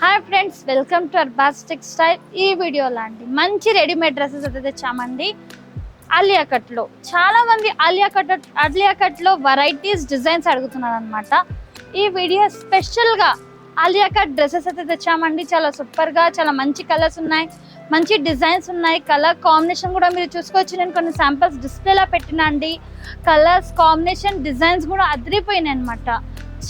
Hi friends, welcome to Arbaz textile. ఈ వీడియోలో అండి మంచి రెడీమేడ్ డ్రెస్సెస్ అయితే తెచ్చామండి. ఆలియా కట్లో చాలా మంది ఆలియా కట్లో వెరైటీస్ డిజైన్స్ అడుగుతున్నారు అనమాట. ఈ వీడియో స్పెషల్గా ఆలియా కట్ డ్రెస్సెస్ అయితే తెచ్చామండి. చాలా సూపర్గా, చాలా మంచి కలర్స్ ఉన్నాయి, మంచి డిజైన్స్ ఉన్నాయి. కలర్ కాంబినేషన్ కూడా మీరు చూసుకోవచ్చు. నేను కొన్ని శాంపిల్స్ డిస్ప్లేలో పెట్టినా అండి. కలర్స్ కాంబినేషన్ డిజైన్స్ కూడా అదిరిపోయినాయి అనమాట.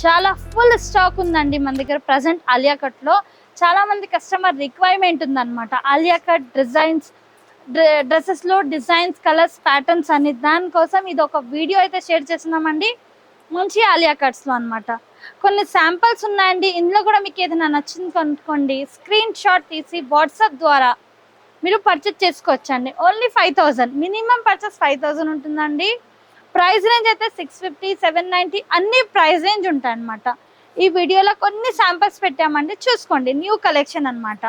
చాలా ఫుల్ స్టాక్ ఉందండి మన దగ్గర ప్రజెంట్ ఆలియా కట్లో. చాలా మంది కస్టమర్ రిక్వైర్మెంట్ ఉందన్నమాట. ఆలియా కట్ డ్రెస్సెస్లో డిజైన్స్, కలర్స్, ప్యాటర్న్స్ అని. దానికోసం ఇది ఒక వీడియో అయితే షేర్ చేస్తున్నామండి. మంచి ఆలియా కట్స్లో అనమాట. కొన్ని శాంపిల్స్ ఉన్నాయండి. ఇందులో కూడా మీకు ఏదైనా నచ్చింది కనుక్కోండి, స్క్రీన్ షాట్ తీసి వాట్సాప్ ద్వారా మీరు పర్చేస్ చేసుకోవచ్చండి. ఓన్లీ 5000, మినిమం పర్చేస్ 5000 ఉంటుందండి. ప్రైస్ రేంజ్ అయితే 650, 790 అన్ని ప్రైస్ రేంజ్ ఉంటాయి అన్నమాట. ఈ వీడియోలో కొన్ని శాంపిల్స్ పెట్టామండి, చూసుకోండి. న్యూ కలెక్షన్ అన్నమాట.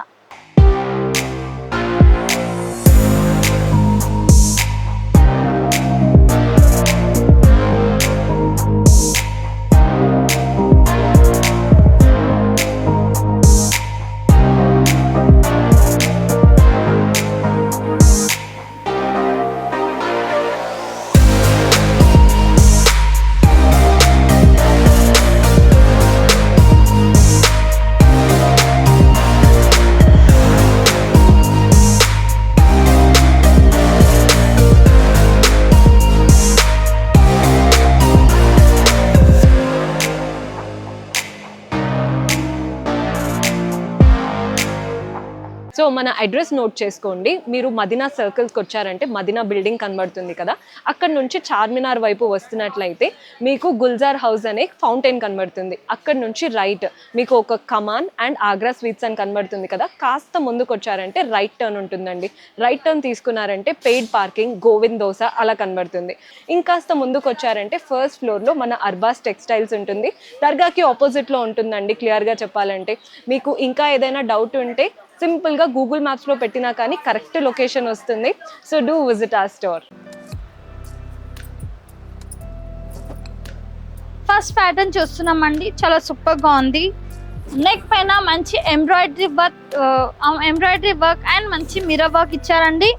సో మన అడ్రస్ నోట్ చేసుకోండి. మీరు మదీనా సర్కిల్స్కి వచ్చారంటే మదీనా బిల్డింగ్ కనబడుతుంది కదా, అక్కడ నుంచి చార్మినార్ వైపు వస్తున్నట్లయితే మీకు గుల్జార్ హౌస్ అనే ఫౌంటైన్ కనబడుతుంది. అక్కడ నుంచి రైట్ మీకు ఒక కమాన్ అండ్ ఆగ్రా స్వీట్స్ అని కనబడుతుంది కదా, కాస్త ముందుకు వచ్చారంటే రైట్ టర్న్ ఉంటుందండి. రైట్ టర్న్ తీసుకున్నారంటే పెయిడ్ పార్కింగ్, గోవింద్ దోస అలా కనబడుతుంది. ఇంకాస్త ముందుకు వచ్చారంటే ఫస్ట్ ఫ్లోర్లో మన అర్బాస్ టెక్స్టైల్స్ ఉంటుంది. దర్గాకి ఆపోజిట్లో ఉంటుందండి. క్లియర్గా చెప్పాలంటే మీకు ఇంకా ఏదైనా డౌట్ ఉంటే సింపుల్గా గూగుల్ మ్యాప్స్లో పెట్టినా కానీ కరెక్ట్ లొకేషన్ వస్తుంది. So do visit our store. First pattern చూస్తున్నామండి, చాలా సూపర్గా ఉంది. నెక్ పైన మంచి ఎంబ్రాయిడరీ వర్క్ అండ్ మంచి మిర్రర్ వర్క్ ఇచ్చారండి.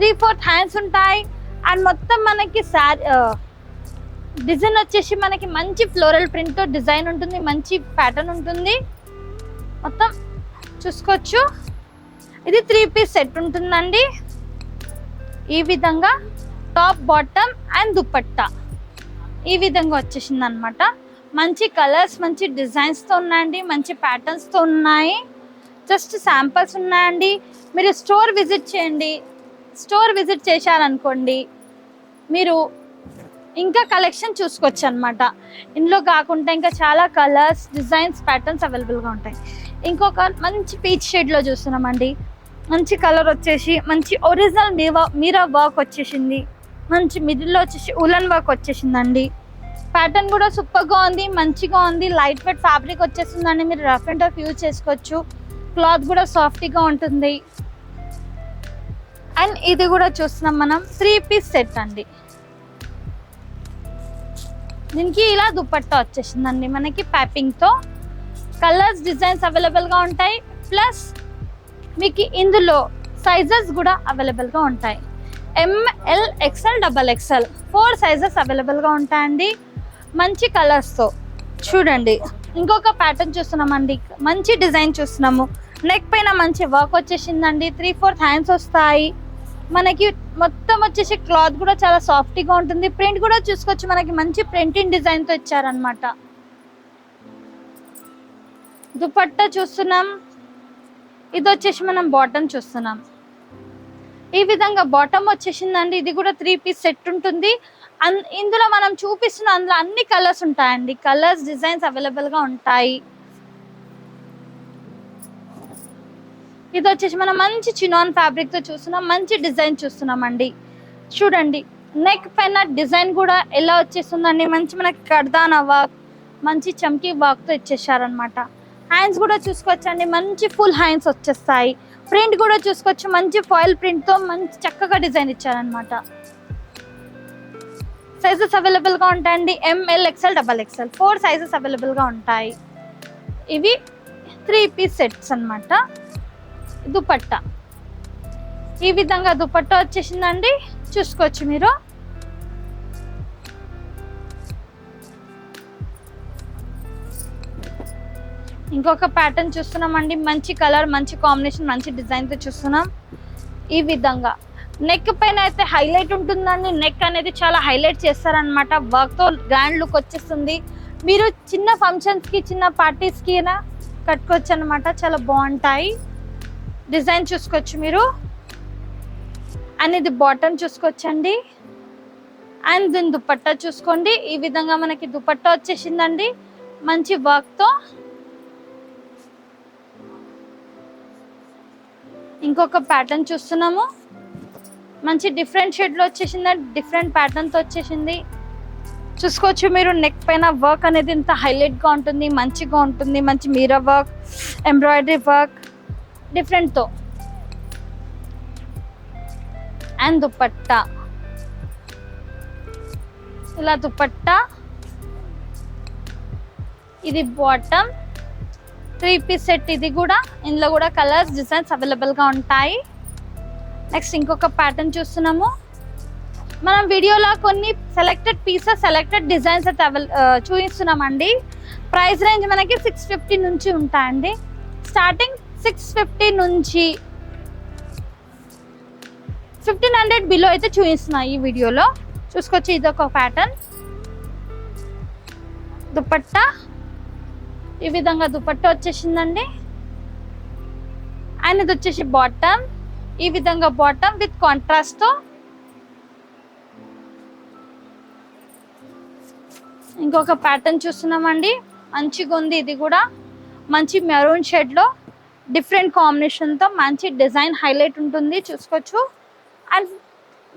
3/4 హ్యాండ్స్ ఉంటాయి. అండ్ మొత్తం మనకి డిజైన్ వచ్చేసి మనకి మంచి ఫ్లోరల్ ప్రింట్ డిజైన్ ఉంటుంది, మంచి ప్యాటర్న్ ఉంటుంది. మొత్తం చూసుకోవచ్చు. ఇది 3 పీస్ సెట్ ఉంటుందండి. ఈ విధంగా టాప్, బాటమ్ అండ్ దుపట్టా ఈ విధంగా వచ్చేసింది అనమాట. మంచి కలర్స్, మంచి డిజైన్స్తో ఉన్నాయండి, మంచి ప్యాటర్న్స్తో ఉన్నాయి. జస్ట్ శాంపిల్స్ ఉన్నాయండి. మీరు స్టోర్ విజిట్ చేయండి. స్టోర్ విజిట్ చేశారనుకోండి, మీరు ఇంకా కలెక్షన్ చూసుకోవచ్చు అనమాట. ఇందులో కాకుండా ఇంకా చాలా కలర్స్, డిజైన్స్, ప్యాటర్న్స్ అవైలబుల్గా ఉంటాయి. ఇంకొక మంచి పీచ్ షేడ్లో చూస్తున్నామండి. మంచి కలర్ వచ్చేసి మంచి ఒరిజినల్ మిర్రర్ వర్క్ వచ్చేసింది. మంచి మిడిల్లో వచ్చేసి ఉలన్ వర్క్ వచ్చేసిందండి. ప్యాటర్న్ కూడా సూపర్గా ఉంది, మంచిగా ఉంది. లైట్ వెయిట్ ఫ్యాబ్రిక్ వచ్చేసిందండి. మీరు రఫ్ అండ్ టఫ్ యూజ్ చేసుకోవచ్చు. క్లాత్ కూడా సాఫ్ట్గా ఉంటుంది. అండ్ ఇది కూడా చూస్తున్నాం మనం 3 పీస్ సెట్ అండి. దీనికి ఇలా దుపట్టా వచ్చేసిందండి మనకి ప్యాపింగ్తో. కలర్స్, డిజైన్స్ అవైలబుల్గా ఉంటాయి. ప్లస్ మీకు ఇందులో సైజెస్ కూడా అవైలబుల్గా ఉంటాయి. ML, XL, XXL 4 సైజెస్ అవైలబుల్గా ఉంటాయండి. మంచి కలర్స్తో చూడండి. ఇంకొక ప్యాటర్న్ చూస్తున్నామండి, మంచి డిజైన్ చూస్తున్నాము. నెక్ పైన మంచి వర్క్ వచ్చేసిందండి. 3/4 హ్యాండ్స్ వస్తాయి మనకి. మొత్తం వచ్చేసి క్లాత్ కూడా చాలా సాఫ్ట్గా ఉంటుంది. ప్రింట్ కూడా చూసుకోవచ్చు, మనకి మంచి ప్రింటింగ్ డిజైన్తో ఇచ్చారనమాట. దుపట్టా చూస్తున్నాం. ఇది వచ్చేసి మనం బాటమ్ చూస్తున్నాం. ఈ విధంగా బాటమ్ వచ్చేసిందండి. ఇది కూడా 3 పీస్ సెట్ ఉంటుంది. ఇందులో మనం చూపిస్తున్న అందులో అన్ని కలర్స్ ఉంటాయండి. కలర్స్, డిజైన్స్ అవైలబుల్గా ఉంటాయి. ఇది వచ్చేసి మనం మంచి చినాన్ ఫ్యాబ్రిక్తో చూస్తున్నాం. మంచి డిజైన్ చూస్తున్నామండి. చూడండి, నెక్ పైన డిజైన్ కూడా ఎలా వచ్చేస్తుందండి. మంచి మనకి కర్దానా వర్క్, మంచి చమ్కీ వర్క్తో ఇచ్చేసారనమాట. హ్యాండ్స్ కూడా చూసుకోవచ్చండి, మంచి ఫుల్ హ్యాండ్స్ వచ్చేస్తాయి. ప్రింట్ కూడా చూసుకోవచ్చు, మంచి ఫాయిల్ ప్రింట్తో మంచి చక్కగా డిజైన్ ఇచ్చారనమాట. సైజెస్ అవైలబుల్గా ఉంటాయండి. ML, XL, XXL 4 సైజెస్ అవైలబుల్గా ఉంటాయి. ఇవి 3 పీస్ సెట్స్ అన్నమాట. దుపట్టా ఈ విధంగా దుపట్టా వచ్చేసిందండి, చూసుకోవచ్చు మీరు. ఇంకొక ప్యాటర్న్ చూస్తున్నామండి, మంచి కలర్, మంచి కాంబినేషన్, మంచి డిజైన్ తో చూస్తున్నాం. ఈ విధంగా నెక్ పైన అయితే హైలైట్ ఉంటుందండి. నెక్ అనేది చాలా హైలైట్ చేస్తారనమాట. వర్క్ తో గ్రాండ్ లుక్ వచ్చేస్తుంది. మీరు చిన్న ఫంక్షన్స్ కి, చిన్న పార్టీస్ కి కట్టుకోవచ్చు అనమాట. చాలా బాగుంటాయి. డిజైన్ చూసుకోవచ్చు మీరు. అండ్ ఇది బాటమ్ చూసుకోవచ్చండి. అండ్ దీని దుపట్టా చూసుకోండి. ఈ విధంగా మనకి దుపట్టా వచ్చేసిందండి, మంచి వర్క్ తో. ఇంకొక ప్యాటర్న్ చూస్తున్నాము, మంచి డిఫరెంట్ షేడ్ లో వచ్చేసిందండి, డిఫరెంట్ ప్యాటర్న్ తో వచ్చేసింది. చూసుకోవచ్చు మీరు. నెక్ పైన వర్క్ అనేది ఇంత హైలైట్ గా ఉంటుంది, మంచిగా ఉంటుంది. మంచి mirror work, embroidery work different తో. అండ్ దుపట్టా ఇలా దుపట్టా, ఇది బాటమ్. 3 పీస్ సెట్ ఇది కూడా. ఇందులో కూడా కలర్స్, డిజైన్స్ అవైలబుల్ గా ఉంటాయి. నెక్స్ట్ ఇంకొక ప్యాటర్న్ చూస్తున్నాము. మనం వీడియోలో కొన్ని సెలెక్టెడ్ పీసెస్, సెలెక్టెడ్ డిజైన్స్ అయితే చూపిస్తున్నామండి. ప్రైస్ రేంజ్ మనకి 650 నుంచి ఉంటాయండి. స్టార్టింగ్ 650 నుంచి 1500 బిలో అయితే చూపిస్తున్నాయి ఈ వీడియోలో. చూసుకోవచ్చు. ఇది ఒక ప్యాటర్న్. దుపట్టా ఈ విధంగా దుపట్టా వచ్చేసిందండి. అండ్ ఇది వచ్చేసి బాటమ్. ఈ విధంగా బాటమ్ విత్ కాంట్రాస్ట్ తో. ఇంకొక ప్యాటర్న్ చూస్తున్నామండి, మంచిగా ఉంది. ఇది కూడా మంచి మెరూన్ షేడ్ లో డిఫరెంట్ కాంబినేషన్ తో మంచి డిజైన్ హైలైట్ ఉంటుంది, చూసుకోవచ్చు. అండ్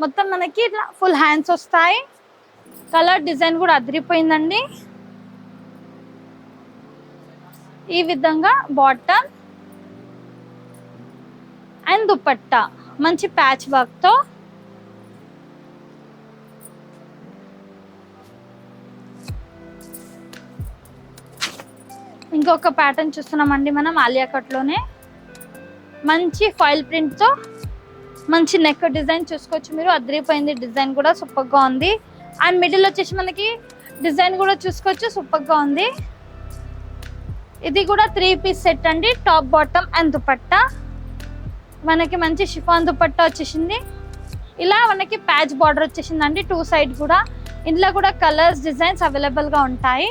మొత్తం మనకి ఇట్లా ఫుల్ హ్యాండ్స్ వస్తాయి. కలర్ డిజైన్ కూడా అదిరిపోయిందండి. ఈ విధంగా బాటమ్ అండ్ దుపట్టా మంచి ప్యాచ్ వర్క్ తో. ఇంకొక ప్యాటర్న్ చూస్తున్నామండి మనం ఆలియా కట్ లోనే. మంచి ఫాయిల్ ప్రింట్ తో మంచి నెక్ డిజైన్ చూసుకోవచ్చు మీరు. అదిరిపోయింది. డిజైన్ కూడా సూపర్ గా ఉంది. అండ్ మిడిల్ వచ్చేసి మనకి డిజైన్ కూడా చూసుకోవచ్చు, సూపర్ గా ఉంది. ఇది కూడా 3 పీస్ సెట్ అండి. Top, bottom and dupatta. మనకి మంచి షిఫాన్ దుపట్టా వచ్చేసింది. ఇలా మనకి ప్యాచ్ బార్డర్ వచ్చేసిందండి 2 సైడ్ కూడా. ఇందులో కూడా కలర్స్, డిజైన్స్ అవైలబుల్ గా ఉంటాయి.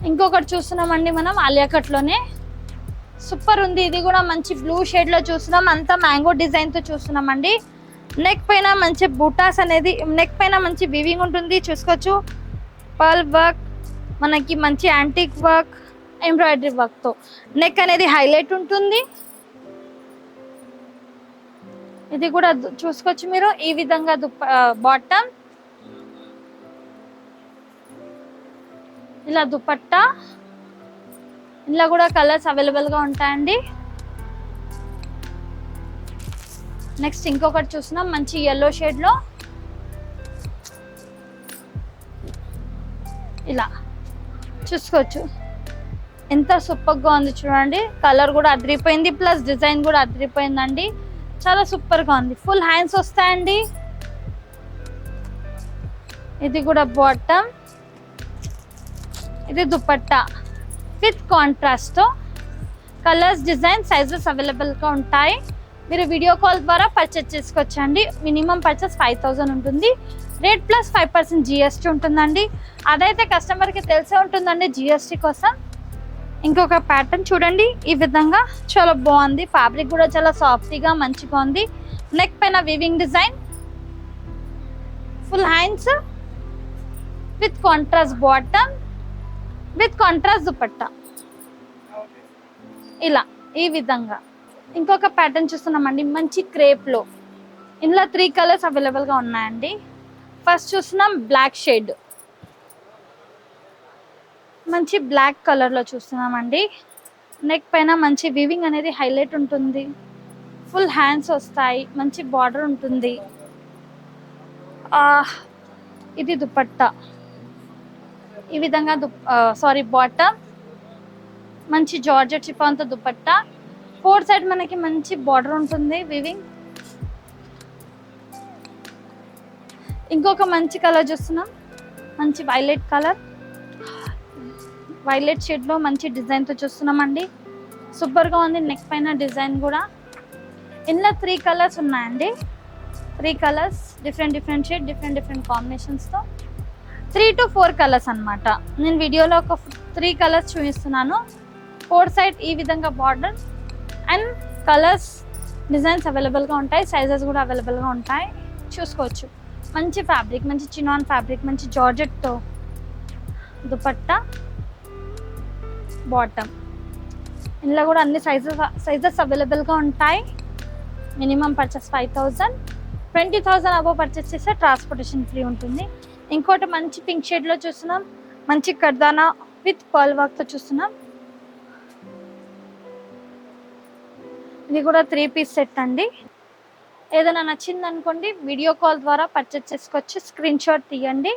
ఇంకొకటి చూస్తున్నామండి మనం ఆలియా కట్ లోనే. సూపర్ ఉంది. ఇది కూడా మంచి బ్లూ షేడ్ లో చూస్తున్నాం. అంతా మ్యాంగో డిజైన్ తో చూస్తున్నామండి. నెక్ పైన మంచి బూటాస్ అనేది, నెక్ పైన మంచి వివింగ్ ఉంటుంది, చూసుకోవచ్చు. పర్ల్ వర్క్, మనకి మంచి యాంటిక్ వర్క్, ఎంబ్రాయిడరీ వర్క్ తో నెక్ అనేది హైలైట్ ఉంటుంది. ఇది కూడా చూసుకోవచ్చు మీరు. ఈ విధంగా బాటమ్, ఇలా దుపట్టా. ఇలా కూడా కలర్స్ అవైలబుల్ గా ఉంటాయండి. నెక్స్ట్ ఇంకొకటి చూస్తున్నాం, మంచి yellow షేడ్ లో. ఇలా చూసుకోవచ్చు, ఎంత సూపర్ గా ఉంది చూడండి. కలర్ కూడా అదిరిపోయింది, ప్లస్ డిజైన్ కూడా అదిరిపోయిందండి. చాలా సూపర్ గా ఉంది. ఫుల్ హ్యాండ్స్ వస్తాయండి. ఇది కూడా బాటమ్, ఇది దుపట్టా విత్ కాంట్రాస్ట్ తో. కలర్స్, డిజైన్, సైజెస్ అవైలబుల్ గా ఉంటాయి. మీరు వీడియో కాల్ ద్వారా పర్చేస్ చేసుకోవచ్చండి. మినిమం పర్చేస్ 5000 ఉంటుంది. రేట్ ప్లస్ 5% GST ఉంటుందండి. అదైతే కస్టమర్కి తెలిసే ఉంటుందండి GST కోసం. ఇంకొక ప్యాటర్న్ చూడండి. ఈ విధంగా చాలా బాగుంది. ఫ్యాబ్రిక్ కూడా చాలా సాఫ్ట్గా మంచిగా ఉంది. నెక్ పైన weaving design, full hands with contrast bottom with contrast dupatta. ఇలా ఈ విధంగా ఇంకొక ప్యాటర్న్ చూస్తున్నామండి, మంచి క్రేప్ లో. ఇందులో 3 కలర్స్ అవైలబుల్ గా ఉన్నాయండి. ఫస్ట్ చూస్తున్నాం బ్లాక్ షేడ్, మంచి బ్లాక్ కలర్ లో చూస్తున్నామండి. నెక్ పైన మంచి వీవింగ్ అనేది హైలైట్ ఉంటుంది. ఫుల్ హ్యాండ్స్ వస్తాయి, మంచి బార్డర్ ఉంటుంది. ఇది దుపట్టా. ఈ విధంగా బాటమ్, మంచి జార్జెట్ షిఫాన్తో దుపట్టా. 4 సైడ్ మనకి మంచి బార్డర్ ఉంటుంది వివింగ్. ఇంకొక మంచి కలర్ చూస్తున్నాం, మంచి వైలెట్ కలర్, వైలెట్ షేడ్లో మంచి డిజైన్తో చూస్తున్నామండి. సూపర్గా ఉంది. నెక్ పైన డిజైన్ కూడా. ఇందులో 3 కలర్స్ ఉన్నాయండి. 3 కలర్స్, డిఫరెంట్ షేడ్, డిఫరెంట్ కాంబినేషన్స్తో. 3 to 4 కలర్స్ అన్నమాట. నేను వీడియోలో ఒక 3 కలర్స్ చూపిస్తున్నాను. 4 సైడ్ ఈ విధంగా బార్డర్ అండ్ కలర్స్, డిజైన్స్ అవైలబుల్గా ఉంటాయి. సైజెస్ కూడా అవైలబుల్గా ఉంటాయి, చూసుకోవచ్చు. మంచి ఫ్యాబ్రిక్, మంచి చినాన్ ఫ్యాబ్రిక్, మంచి జార్జెట్తో దుపట్టా, బాటమ్. ఇందులో కూడా అన్ని సైజెస్ అవైలబుల్గా ఉంటాయి. మినిమం పర్చేస్ 5,000, 20,000 అబోవ్ పర్చేస్ చేస్తే ట్రాన్స్పోర్టేషన్ ఫ్రీ ఉంటుంది. ఇంకోటి మంచి పింక్ షేడ్లో చూస్తున్నాం, మంచి కర్దానా విత్ పర్ల్ వర్క్తో చూస్తున్నాం. ఇది కూడా 3 పీస్ సెట్ అండి. ఏదైనా నచ్చింది అనుకోండి, వీడియో కాల్ ద్వారా పర్చేస్ చేసుకోవచ్చు. స్క్రీన్ షాట్ తీయండి,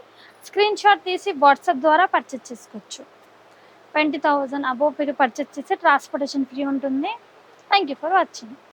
స్క్రీన్ షాట్ తీసి వాట్సాప్ ద్వారా పర్చేస్ చేసుకోవచ్చు. 20,000 అబోవ్ మీరు పర్చేస్ చేస్తే ట్రాన్స్పోర్టేషన్ ఫ్రీ ఉంటుంది. Thank you for watching.